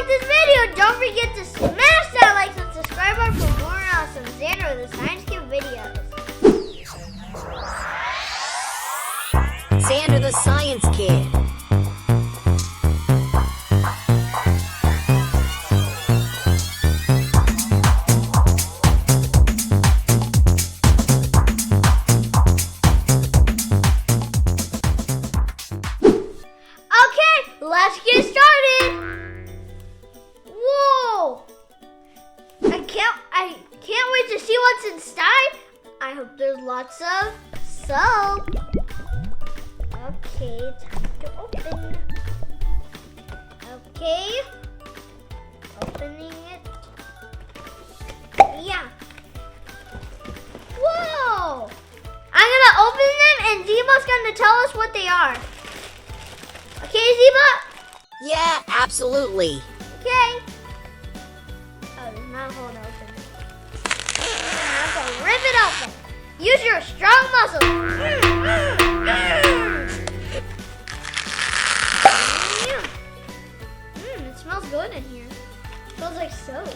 like this video, don't forget to smash that like and subscribe button for more awesome Zander with the Science Kid videos. Zander the Science Kid. Let's get started. Whoa! I can't wait to see what's inside. I hope there's lots of soap. Okay, time to open. Okay. Opening it. Yeah. Whoa! I'm gonna open them and Zee-Bot's gonna tell us what they are. Okay, Zee-Bot? Yeah, absolutely. Okay. Oh, there's not a hole to open it. You're gonna have to rip it open. Use your strong muscles. It smells good in here. It smells like soap.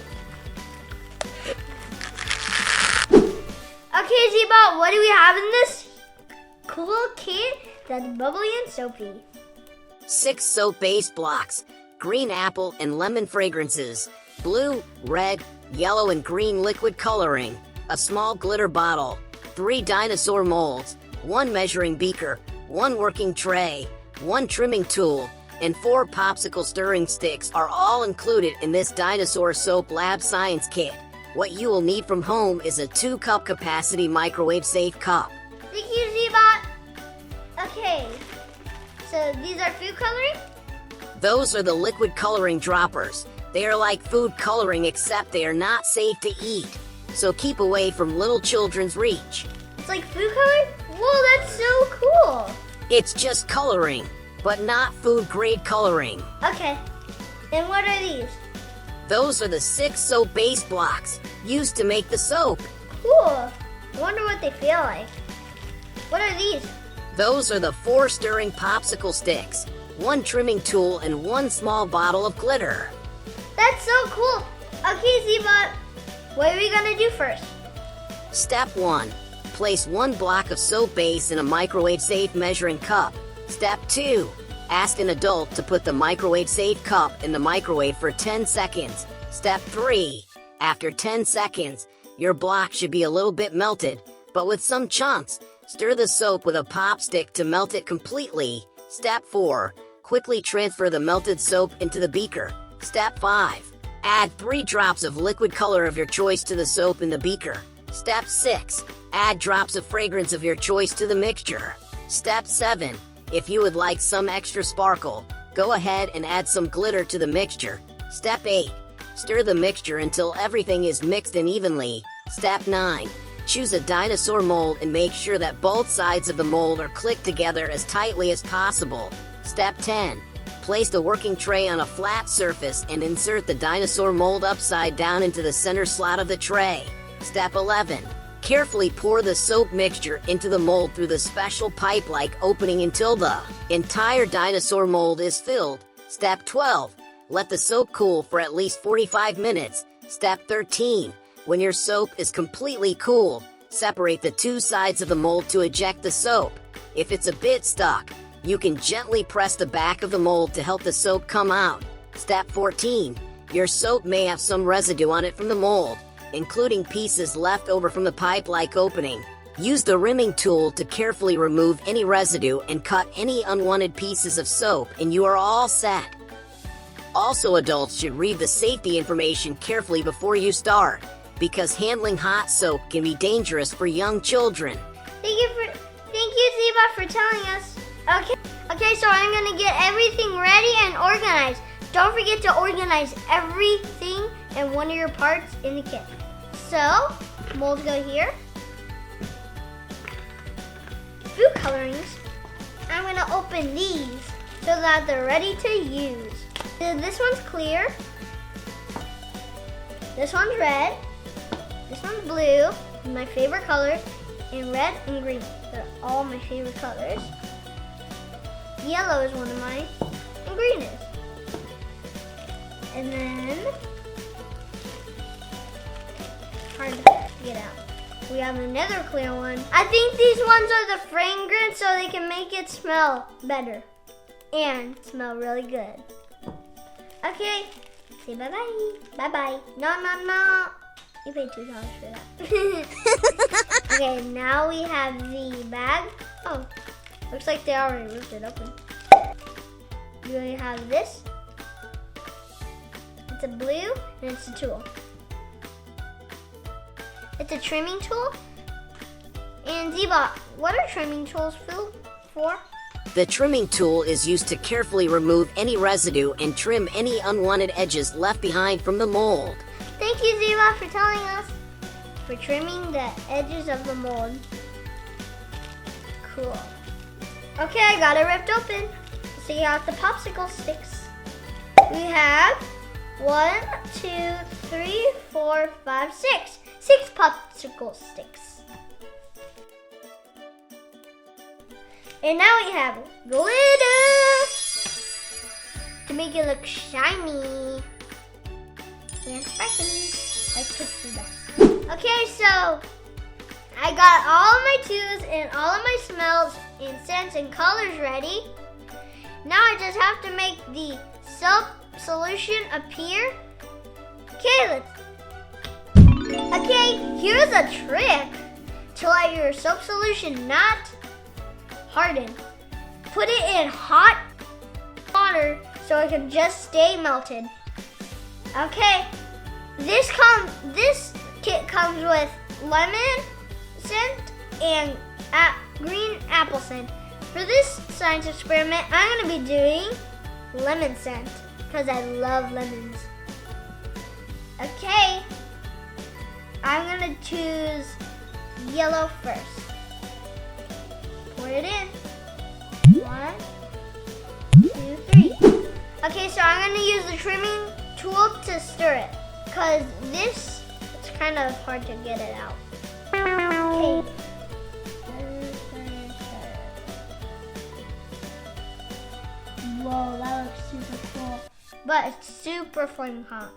Okay, Zee-Bot, what do we have in this cool kit that's bubbly and soapy? 6 soap base blocks, green apple and lemon fragrances, blue, red, yellow and green liquid coloring, a small glitter bottle, 3 dinosaur molds, 1 measuring beaker, 1 working tray, 1 trimming tool, and 4 popsicle stirring sticks are all included in this Dinosaur Soap Lab science kit. What you will need from home is a 2-cup capacity microwave safe cup. Thank you, Zee-Bot. Okay. So these are food coloring? Those are the liquid coloring droppers. They are like food coloring except they are not safe to eat. So keep away from little children's reach. It's like food coloring? Whoa, that's so cool. It's just coloring, but not food grade coloring. Okay. And what are these? Those are the 6 soap base blocks used to make the soap. Cool. I wonder what they feel like. What are these? Those are the 4 stirring popsicle sticks, 1 trimming tool, and 1 small bottle of glitter. That's so cool. Okay, Zee-Bot, what are we gonna do first? Step 1. Place 1 block of soap base in a microwave-safe measuring cup. Step 2. Ask an adult to put the microwave-safe cup in the microwave for 10 seconds. Step 3. After 10 seconds, your block should be a little bit melted, but with some chunks. Stir the soap with a pop stick to melt it completely. Step 4. Quickly transfer the melted soap into the beaker. Step 5. Add 3 drops of liquid color of your choice to the soap in the beaker. Step 6. Add drops of fragrance of your choice to the mixture. Step 7. If you would like some extra sparkle, go ahead and add some glitter to the mixture. Step 8. Stir the mixture until everything is mixed in evenly. Step 9. Choose a dinosaur mold and make sure that both sides of the mold are clicked together as tightly as possible. Step 10. Place the working tray on a flat surface and insert the dinosaur mold upside down into the center slot of the tray. Step 11. Carefully pour the soap mixture into the mold through the special pipe-like opening until the entire dinosaur mold is filled. Step 12. Let the soap cool for at least 45 minutes. Step 13. When your soap is completely cool, separate the 2 sides of the mold to eject the soap. If it's a bit stuck, you can gently press the back of the mold to help the soap come out. Step 14. Your soap may have some residue on it from the mold, including pieces left over from the pipe-like opening. Use the rimming tool to carefully remove any residue and cut any unwanted pieces of soap, and you are all set. Also, adults should read the safety information carefully before you start, because handling hot soap can be dangerous for young children. Thank you, Zee-Bot, for telling us. Okay, so I'm gonna get everything ready and organized. Don't forget to organize everything and one of your parts in the kit. So, molds go here. Food colorings. I'm gonna open these so that they're ready to use. This one's clear. This one's red. This one's blue, my favorite color, and red and green. They're all my favorite colors. Yellow is one of mine, and green is. And then, hard to get out. We have another clear one. I think these ones are the fragrance so they can make it smell better and smell really good. Okay, say bye-bye. Bye-bye. No. You paid $2 for that. Okay, now we have the bag. Oh, looks like they already ripped it open. We have this. It's a blue and it's a tool. It's a trimming tool. And Zee-Bot, what are trimming tools for? The trimming tool is used to carefully remove any residue and trim any unwanted edges left behind from the mold. Thank you, Zee-Bot, for telling us. For trimming the edges of the mold. Cool. Okay, I got it ripped open. So you got the popsicle sticks. We have 1, 2, 3, 4, 5, 6. 6 popsicle sticks. And now we have glitter to make it look shiny and sparkly like pixie dust. Okay, so I got all of my tubes and all of my smells and scents and colors ready. Now I just have to make the soap solution appear. Okay, here's a trick to let your soap solution not harden. Put it in hot water so it can just stay melted. Okay, this kit comes with lemon scent and green apple scent. For this science experiment, I'm going to be doing lemon scent because I love lemons. Okay, I'm going to choose yellow first. Pour it in. 1, 2, 3. Okay, so I'm going to use the trimming tool to stir it because it's kind of hard to get it out. Okay. Whoa, that looks super cool. But it's super flaming hot.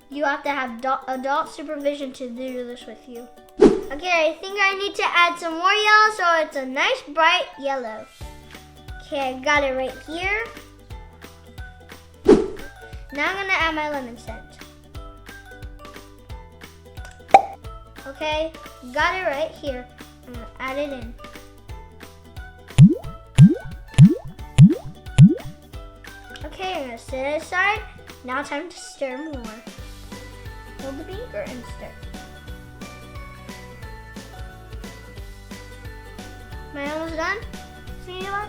You have to have adult supervision to do this with you. Okay, I think I need to add some more yellow so it's a nice bright yellow. Okay, I got it right here. Now I'm gonna add my lemon scent. Okay, got it right here. I'm gonna add it in. Okay, I'm gonna set it aside. Now time to stir more. Hold the beaker and stir. Am I almost done? See what?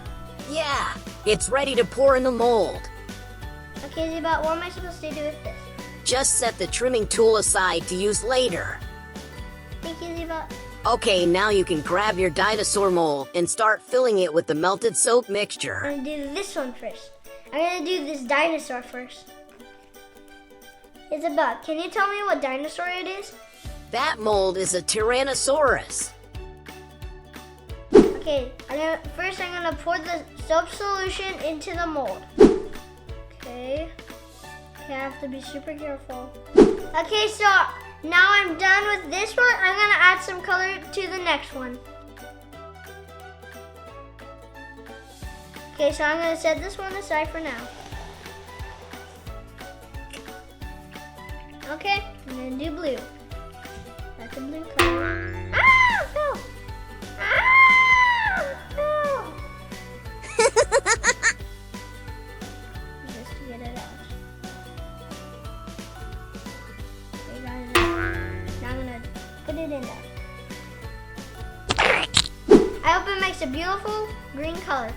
Yeah, it's ready to pour in the mold. Okay, Zee-Bot, what am I supposed to do with this? Just set the trimming tool aside to use later. Thank you, Zee-Bot. Okay, now you can grab your dinosaur mold and start filling it with the melted soap mixture. I'm gonna do this one first. I'm gonna do this dinosaur first. Zee-Bot, can you tell me what dinosaur it is? That mold is a Tyrannosaurus. Okay, first I'm gonna pour the soap solution into the mold. Okay, I have to be super careful. Okay, so now I'm done with this one. I'm gonna add some color to the next one. Okay, so I'm gonna set this one aside for now. Okay, I'm gonna do blue. That's a blue color. Ah, no! Ah, no! Just to get it out. Okay, got it out. Now I'm gonna put it in there. I hope it makes a beautiful green color.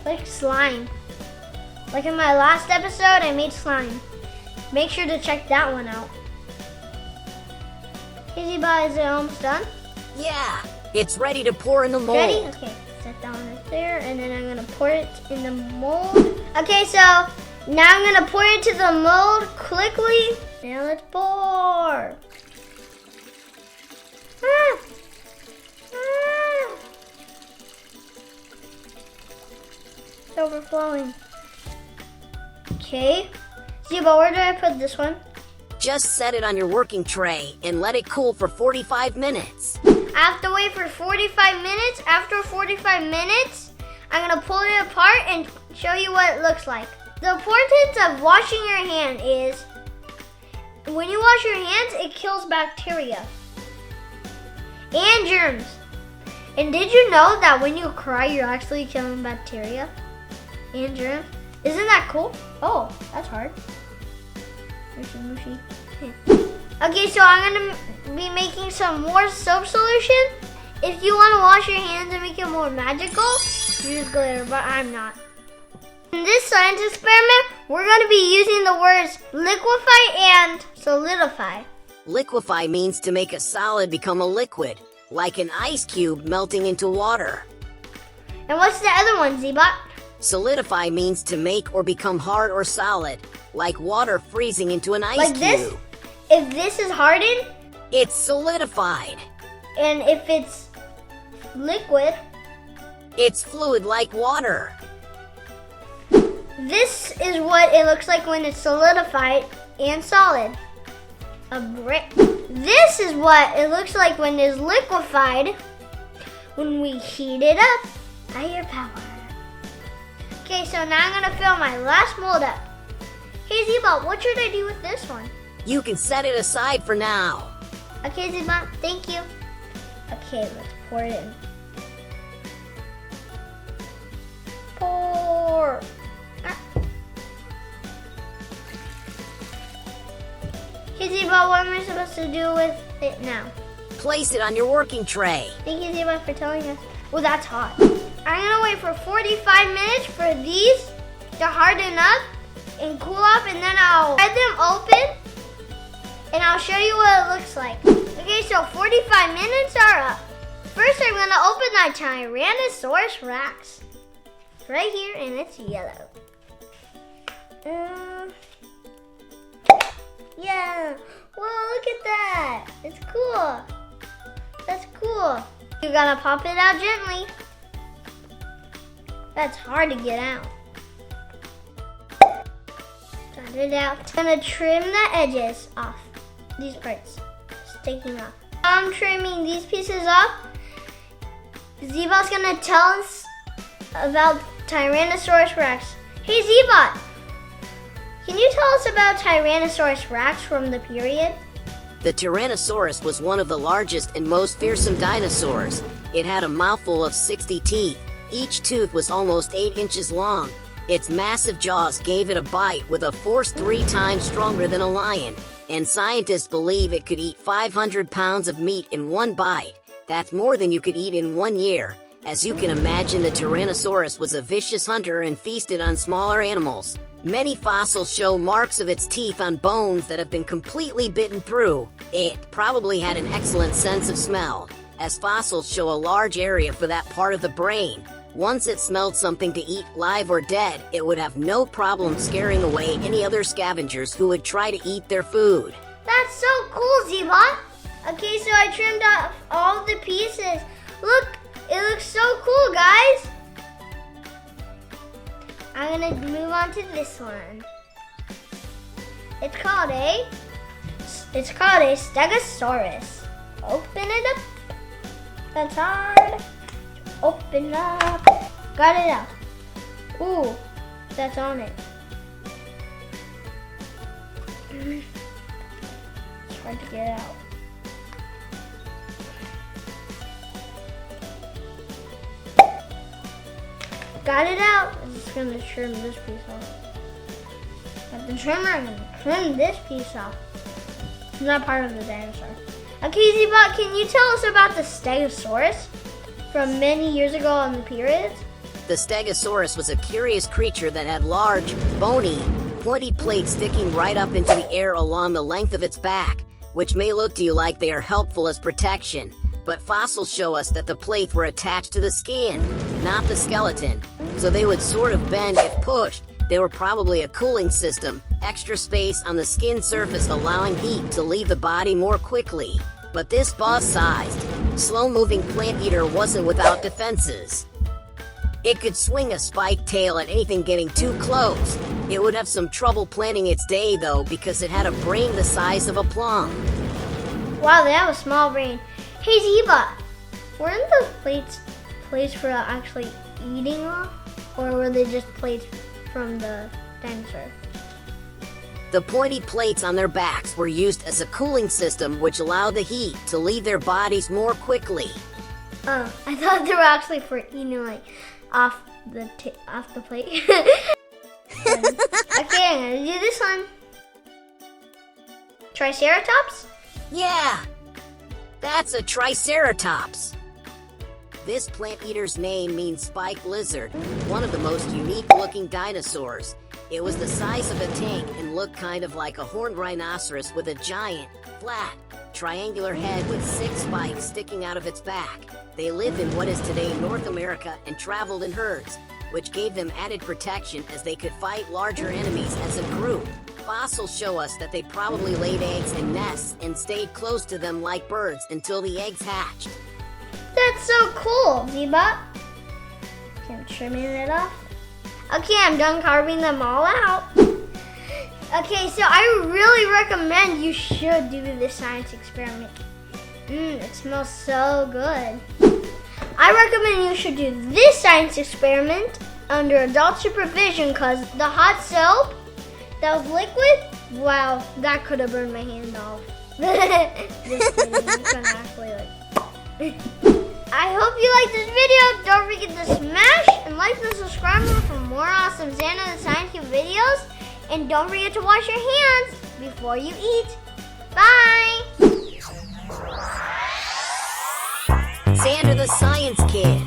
Like slime. Like in my last episode, I made slime. Make sure to check that one out. Zee-Bot, is it almost done? Yeah, it's ready to pour in the mold. Ready? Okay, set that one right there, and then I'm gonna pour it in the mold. Okay, so now I'm gonna pour it into the mold quickly. Now let's pour. Ah. Ah. It's overflowing. Okay. Zee-Bot, where do I put this one? Just set it on your working tray and let it cool for 45 minutes. I have to wait for 45 minutes. After 45 minutes, I'm gonna pull it apart and show you what it looks like. The importance of washing your hand is, when you wash your hands, it kills bacteria and germs. And did you know that when you cry, you're actually killing bacteria and germs? Isn't that cool? Oh, that's hard. Mushy. Okay, so I'm gonna be making some more soap solution. If you want to wash your hands and make it more magical, use glitter, but I'm not. In this science experiment, we're gonna be using the words liquefy and solidify. Liquefy means to make a solid become a liquid, like an ice cube melting into water. And what's the other one, Zee-Bot? Solidify means to make or become hard or solid, like water freezing into an ice Like cube. this? If this is hardened, It's solidified. and if it's liquid, It's fluid like water. this is what it looks like when it's solidified and solid. A brick. This is what it looks like when it's liquefied, when we heat it up. Higher power. Okay, so now I'm gonna fill my last mold up. Hey Zee-Bot, what should I do with this one? You can set it aside for now. Okay, Zee-Bot, thank you. Okay, let's pour it in. Pour. Hey Zee-Bot, what am I supposed to do with it now? Place it on your working tray. Thank you, Zee-Bot, for telling us. Well, that's hot. I'm gonna wait for 45 minutes for these to harden up and cool up, and then I'll spread them open and I'll show you what it looks like. Okay, so 45 minutes are up. First, I'm gonna open my Tyrannosaurus Rex. Right here, and it's yellow. Yeah. Whoa, look at that. It's cool. That's cool. You gotta pop it out gently. That's hard to get out. Got it out. I'm gonna trim the edges off. These parts sticking off. I'm trimming these pieces off. Zee-Bot's gonna tell us about Tyrannosaurus Rex. Hey Zee-Bot, can you tell us about Tyrannosaurus Rex from the period? The Tyrannosaurus was one of the largest and most fearsome dinosaurs. It had a mouthful of 60 teeth. Each tooth was almost 8 inches long. Its massive jaws gave it a bite with a force 3 times stronger than a lion. And scientists believe it could eat 500 pounds of meat in one bite. That's more than you could eat in 1 year. As you can imagine, the Tyrannosaurus was a vicious hunter and feasted on smaller animals. Many fossils show marks of its teeth on bones that have been completely bitten through. It probably had an excellent sense of smell, as fossils show a large area for that part of the brain. Once it smelled something to eat, live or dead, it would have no problem scaring away any other scavengers who would try to eat their food. That's so cool, Zee-Bot. Okay, so I trimmed off all the pieces. Look, it looks so cool, guys. I'm gonna move on to this one. It's called a Stegosaurus. Open it up. That's hard. Open up. Got it out. Ooh, that's on it. It's hard to get out. Got it out. I'm just gonna trim this piece off. With the trimmer, I'm gonna trim this piece off. It's not part of the dinosaur. Okay, Zee-Bot, can you tell us about the Stegosaurus from many years ago on the pyramids? The Stegosaurus was a curious creature that had large, bony, pointy plates sticking right up into the air along the length of its back, which may look to you like they are helpful as protection. But fossils show us that the plates were attached to the skin, not the skeleton, so they would sort of bend if pushed. They were probably a cooling system, extra space on the skin surface allowing heat to leave the body more quickly. But this boss-sized, slow-moving plant eater wasn't without defenses. It could swing a spiked tail at anything getting too close. It would have some trouble planning its day though because it had a brain the size of a plum. Wow, they have a small brain. Hey Zee-Bot, weren't the plates for actually eating off? Or were they just plates from the dinosaur? The pointy plates on their backs were used as a cooling system which allowed the heat to leave their bodies more quickly. Oh, I thought they were actually for eating like off the plate. Okay, I'm gonna do this one. Triceratops? Yeah, that's a Triceratops. This plant eater's name means spiked lizard, one of the most unique looking dinosaurs. It was the size of a tank and looked kind of like a horned rhinoceros with a giant, flat, triangular head with 6 spikes sticking out of its back. They lived in what is today North America and traveled in herds, which gave them added protection as they could fight larger enemies as a group. Fossils show us that they probably laid eggs in nests and stayed close to them like birds until the eggs hatched. That's so cool, Zee-Bot. Okay, I'm trimming it off. Okay, I'm done carving them all out. Okay, so I really recommend you should do this science experiment. It smells so good. I recommend you should do this science experiment under adult supervision because the hot soap that was liquid, wow, that could have burned my hand off. Just kidding, I'm gonna actually like... I hope you liked this video. Don't forget to smash and like and subscribe for more awesome Zander the Science Kid videos. And don't forget to wash your hands before you eat. Bye! Zander the Science Kid.